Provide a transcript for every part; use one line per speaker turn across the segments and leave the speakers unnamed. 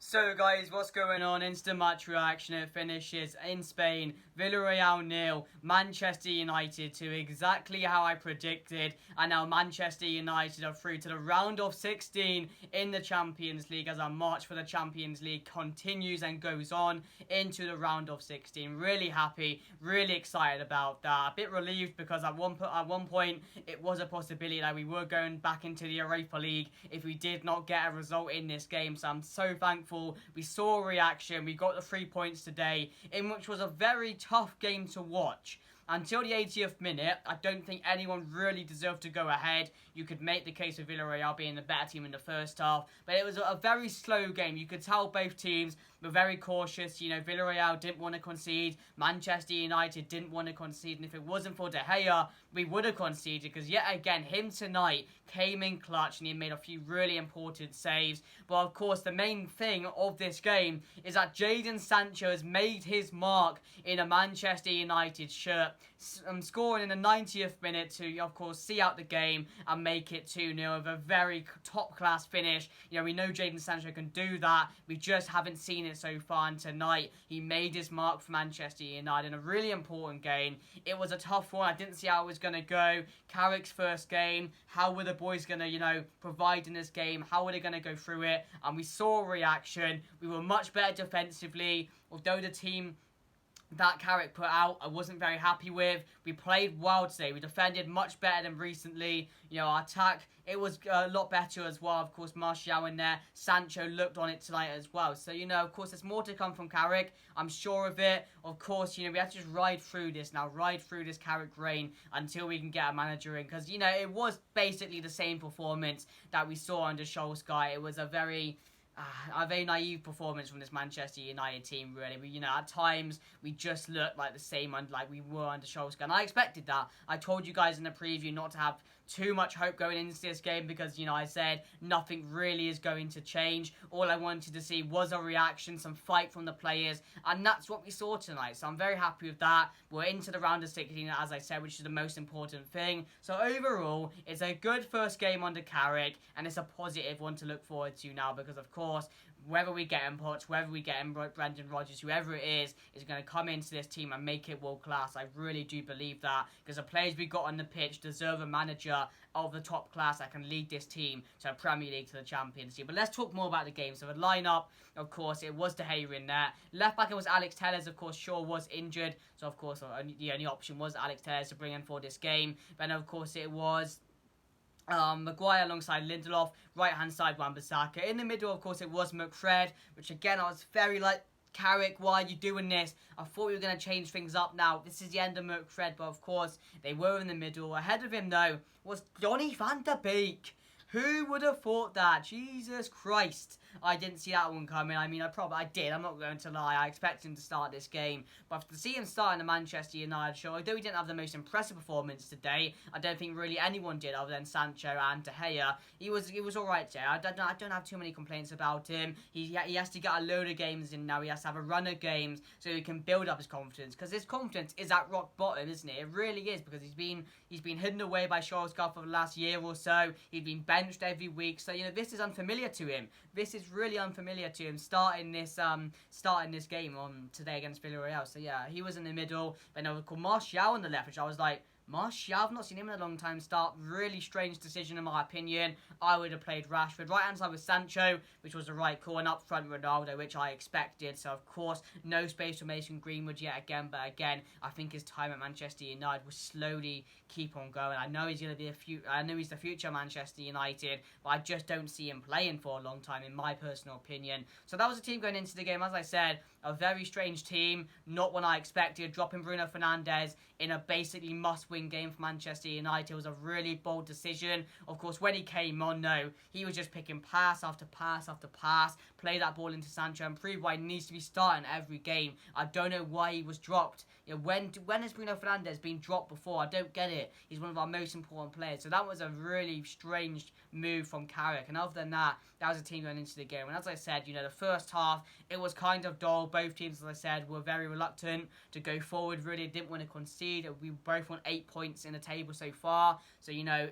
So guys, what's going on? Instant match reaction. It finishes in Spain. Villareal 0, Manchester United 2, exactly how I predicted. And now Manchester United are through to the round of 16 in the Champions League as our march for the Champions League continues and goes on into the round of 16. Really happy, really excited about that. A bit relieved because at one point it was a possibility that we were going back into the Europa League if we did not get a result in this game. So I'm so thankful we saw a reaction. We got the 3 points today in which was a very tough game to watch. Until the 80th minute, I don't think anyone really deserved to go ahead. You could make the case of Villareal being the better team in the first half, but it was a very slow game. You could tell both teams were very cautious. You know, Villareal didn't want to concede. Manchester United didn't want to concede, and if it wasn't for De Gea, we would have conceded because yet again, him tonight came in clutch and he made a few really important saves. But of course, the main thing of this game is that Jadon Sancho has made his mark in a Manchester United shirt, scoring in the 90th minute to, of course, see out the game and make it 2-0 with a very top-class finish. You know, we know Jadon Sancho can do that. We just haven't seen it so far, and tonight he made his mark for Manchester United in a really important game. It was a tough one. I didn't see how it was going to go. Carrick's first game. How were the boys going to, you know, provide in this game? How were they going to go through it? And we saw a reaction. We were much better defensively, although the team that Carrick put out, I wasn't very happy with. We played well today. We defended much better than recently. You know, our attack, it was a lot better as well. Of course, Martial in there. Sancho looked on it tonight as well. So, you know, of course, there's more to come from Carrick. I'm sure of it. Of course, you know, we have to just ride through this now. Ride through this Carrick reign until we can get a manager in. Because, you know, it was basically the same performance that we saw under Solskjaer. It was a very naive performance from this Manchester United team, really. You know, at times, we just looked like the same, like we were under Solskjaer. And I expected that. I told you guys in the preview not to have too much hope going into this game because, you know, I said nothing really is going to change. All I wanted to see was a reaction, some fight from the players, and that's what we saw tonight. So I'm very happy with that. We're into the round of 16, as I said, which is the most important thing. So overall, it's a good first game under Carrick, and it's a positive one to look forward to now because, of course, whether we get him Potts, whether we get him Brendan Rodgers, whoever it is going to come into this team and make it world class. I really do believe that because the players we got on the pitch deserve a manager of the top class that can lead this team to a Premier League, to the Champions League. But let's talk more about the game. So the lineup, of course, it was De Gea in there. Left back, it was Alex Telles. Of course, Shaw was injured, so of course the only option was Alex Telles to bring in for this game. Then of course it was Maguire alongside Lindelof, right hand side Wan-Bissaka. In the middle, of course, it was McFred, which again I was very like, Carrick, why are you doing this? I thought we were going to change things up now. This is the end of McFred, but of course they were in the middle. Ahead of him though was Donny van der Beek. Who would have thought that? Jesus Christ. I didn't see that one coming. I mean, I did. I'm not going to lie. I expected him to start this game. But to see him start in the Manchester United show, although he didn't have the most impressive performance today, I don't think really anyone did other than Sancho and De Gea. He was alright there. I don't have too many complaints about him. He has to get a load of games in now. He has to have a run of games so he can build up his confidence. Because his confidence is at rock bottom, isn't it? It really is, because he's been hidden away by Solskjaer for the last year or so. He's been benched every week. So, you know, this is unfamiliar to him. This is really unfamiliar to him starting this game on today against Villareal. So yeah, he was in the middle. Then I was called Martial on the left, which I was like, Martial, I've not seen him in a long time start. Really strange decision in my opinion. I would have played Rashford. Right hand side with Sancho, which was the right call, and up front Ronaldo, which I expected. So of course, no space for Mason Greenwood yet again. But again, I think his time at Manchester United will slowly keep on going. I know he's going to be I know he's the future Manchester United, but I just don't see him playing for a long time, in my personal opinion. So that was the team going into the game. As I said, a very strange team, not one I expected. Dropping Bruno Fernandes in a basically must-win game for Manchester United was a really bold decision. Of course, when he came on, no, he was just picking pass after pass after pass, play that ball into Sancho and prove why he needs to be starting every game. I don't know why he was dropped. You know, when has Bruno Fernandes been dropped before? I don't get it. He's one of our most important players. So that was a really strange move from Carrick. And other than that, that was a team going into the game. And as I said, you know, the first half, it was kind of dull. Both teams, as I said, were very reluctant to go forward. Really didn't want to concede. We both want 8 points in the table so far. So, you know,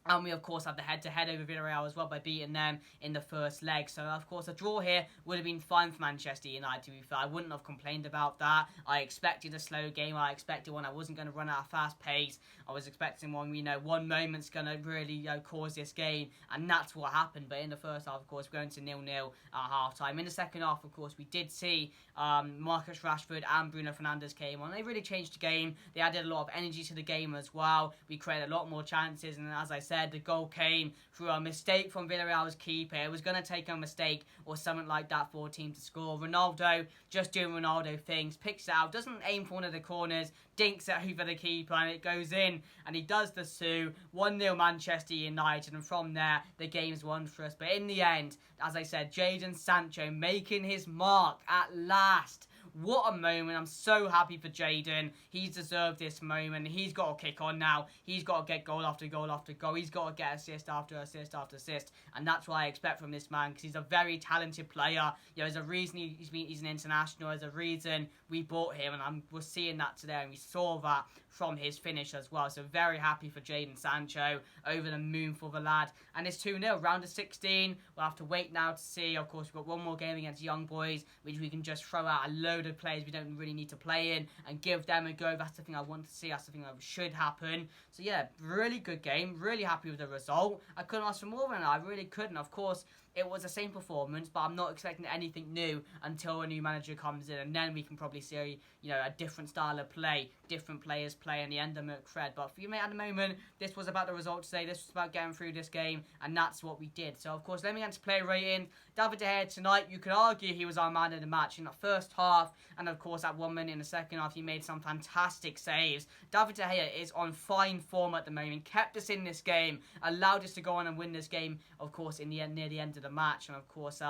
And we, of course, have the head-to-head over Villareal as well by beating them in the first leg. So, of course, a draw here would have been fine for Manchester United, to be fair. I wouldn't have complained about that. I expected a slow game. I expected one I wasn't going to run at a fast pace. I was expecting one, one moment's going to really cause this game. And that's what happened. But in the first half, of course, we're going to 0-0 at half-time. In the second half, of course, we did see Marcus Rashford and Bruno Fernandes came on. They really changed the game. They added a lot of energy to the game as well. We created a lot more chances. And as I said, the goal came through a mistake from Villareal's keeper. It was going to take a mistake or something like that for a team to score. Ronaldo just doing Ronaldo things, picks it out, doesn't aim for one of the corners, dinks it over the keeper, and it goes in, and he does the Sue. 1-0 Manchester United, and from there, the game's won for us. But in the end, as I said, Jadon Sancho making his mark at last. What a moment. I'm so happy for Jadon. He's deserved this moment. He's got to kick on now. He's got to get goal after goal after goal. He's got to get assist after assist after assist. And that's what I expect from this man, because he's a very talented player. There's a reason he's an international. There's a reason we bought him. And we're seeing that today. And we saw that from his finish as well. So very happy for Jadon Sancho. Over the moon for the lad. And it's 2-0. Round of 16. We'll have to wait now to see. Of course, we've got one more game against Young Boys, which we can just throw out a load of players we don't really need to play in and give them a go. That's the thing I want to see. That's the thing that should happen. So yeah, really good game. Really happy with the result. I couldn't ask for more than that. I really couldn't. Of course, it was the same performance, but I'm not expecting anything new until a new manager comes in, and then we can probably see a different style of play, different players play in the end of McFred. But for you, mate, at the moment, this was about the result today. This was about getting through this game, and that's what we did. So, of course, let me get into player rating. David De Gea tonight, you could argue he was our man of the match in the first half, and of course, at 1 minute in the second half, he made some fantastic saves. David De Gea is on fine form at the moment, kept us in this game, allowed us to go on and win this game, of course, in the end, near the end of the match, and of course,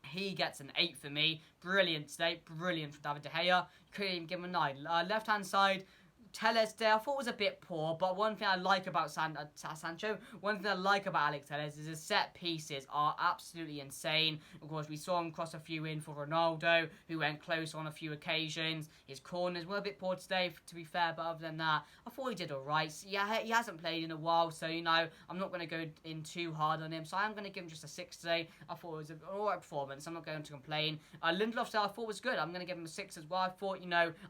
he gets an 8 for me. Brilliant today, brilliant for David De Gea. Couldn't even give him a 9. Left-hand side, Telles there, I thought was a bit poor, but one thing I like about Sancho, one thing I like about Alex Telles is his set pieces are absolutely insane. Of course, we saw him cross a few in for Ronaldo, who went close on a few occasions. His corners were a bit poor today, to be fair, but other than that, I thought he did alright. Yeah, he hasn't played in a while, so, I'm not going to go in too hard on him, so I'm going to give him just a 6 today. I thought it was an alright performance. I'm not going to complain. Lindelof, I thought was good. I'm going to give him a 6 as well. I thought,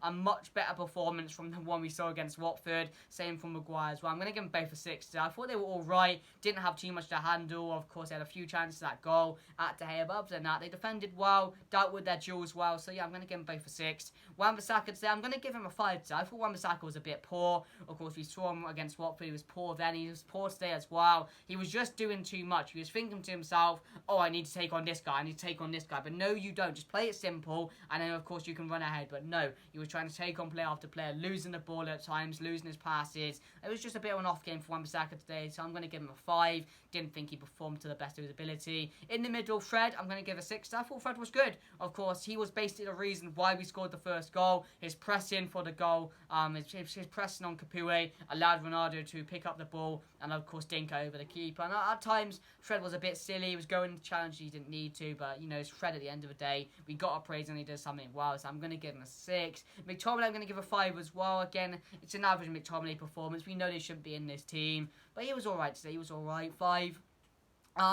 a much better performance from the one we saw against Watford. Same from Maguire as well. I'm going to give them both a 6. I thought they were all right. Didn't have too much to handle. Of course, they had a few chances at goal at De Gea, but other than that, they defended well, dealt with their duels well. So yeah, I'm going to give them both a 6. Wan-Bissaka today, I'm going to give him a 5 today. I thought Wan-Bissaka was a bit poor. Of course, we saw him against Watford. He was poor then. He was poor today as well. He was just doing too much. He was thinking to himself, oh, I need to take on this guy. I need to take on this guy. But no, you don't. Just play it simple, and then, of course, you can run ahead. But no, he was trying to take on player after player, losing the ball at times, losing his passes. It was just a bit of an off game for Wan-Bissaka today, so I'm going to give him a 5. Didn't think he performed to the best of his ability. In the middle, Fred, I'm going to give a 6. I thought Fred was good. Of course, he was basically the reason why we scored the first goal. His pressing for the goal, his pressing on Capoue allowed Ronaldo to pick up the ball and, of course, dink over the keeper. And at times, Fred was a bit silly. He was going to challenge he didn't need to, but, it's Fred at the end of the day. We got to praise him, he does something well, so I'm going to give him a 6. McTominay, I'm going to give a 5 as well. Again, it's an average McTominay performance. We know they shouldn't be in this team, but he was alright today. He was alright. 5.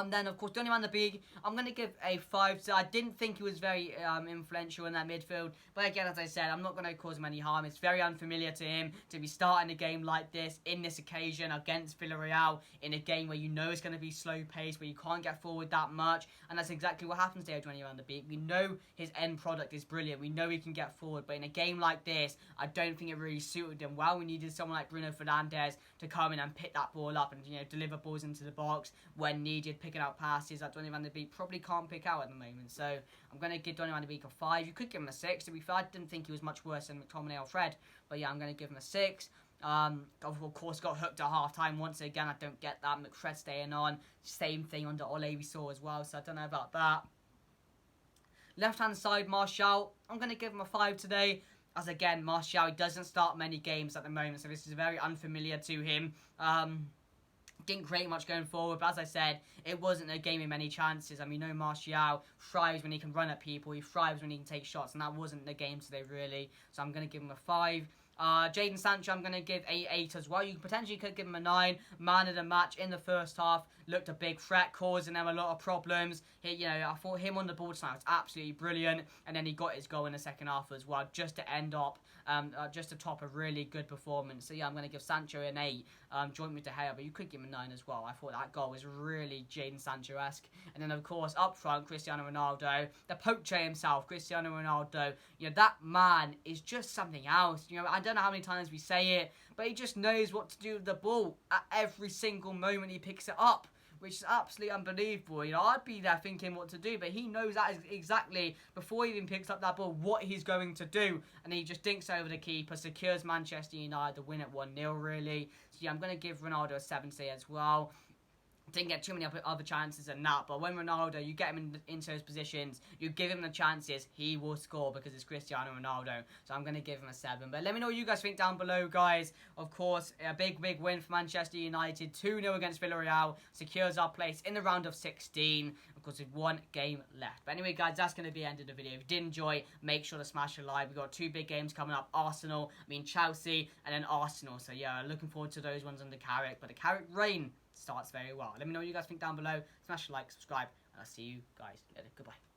Then, of course, Donny van de Beek, I'm going to give a 5. So I didn't think he was very influential in that midfield. But again, as I said, I'm not going to cause him any harm. It's very unfamiliar to him to be starting a game like this in this occasion against Villareal in a game where it's going to be slow paced, where you can't get forward that much. And that's exactly what happens there, Donny van de Beek. We know his end product is brilliant. We know he can get forward. But in a game like this, I don't think it really suited him well. We needed someone like Bruno Fernandes to come in and pick that ball up and, deliver balls into the box when needed, picking out passes that Donny van de Beek probably can't pick out at the moment. So I'm going to give Donny van de Beek a 5. You could give him a 6. To be fair, I didn't think he was much worse than McTominay or Fred. But yeah, I'm going to give him a 6. Of course, got hooked at half-time once again. I don't get that. McFred staying on. Same thing under Ole we saw as well. So I don't know about that. Left-hand side, Martial. I'm going to give him a 5 today. As again, Martial, he doesn't start many games at the moment. So this is very unfamiliar to him. Didn't create much going forward, but as I said, it wasn't a game with many chances. We know Martial thrives when he can run at people, he thrives when he can take shots, and that wasn't the game today, really. So I'm going to give him a 5. Jadon Sancho, I'm going to give a 8 as well. You potentially could give him a 9. Man of the match in the first half. Looked a big threat, causing them a lot of problems. I thought him on the ball tonight was absolutely brilliant. And then he got his goal in the second half as well, just to end up, just to top a really good performance. So yeah, I'm going to give Sancho an 8, joint with De Gea, but you could give him a 9 as well. I thought that goal was really Jadon Sancho-esque. And then, of course, up front, Cristiano Ronaldo, the poacher himself, Cristiano Ronaldo. That man is just something else. I don't know how many times we say it, but he just knows what to do with the ball at every single moment he picks it up, which is absolutely unbelievable. I'd be there thinking what to do, but he knows that exactly before he even picks up that ball what he's going to do, and he just dinks over the keeper, secures Manchester United the win at 1-0, really. So yeah, I'm going to give Ronaldo a 7 as well. Didn't get too many other chances than that, but when Ronaldo, you get him into those positions, you give him the chances, he will score because it's Cristiano Ronaldo. So I'm going to give him a 7. But let me know what you guys think down below, guys. Of course, a big win for Manchester United. 2-0 against Villareal. Secures our place in the round of 16. Of course, with 1 game left. But anyway, guys, that's going to be the end of the video. If you did enjoy, make sure to smash a like. We've got 2 big games coming up. Chelsea, and then Arsenal. So yeah, looking forward to those ones under Carrick. But the Carrick reign starts very well. Let me know what you guys think down below. Smash a like, subscribe, and I'll see you guys later. Goodbye.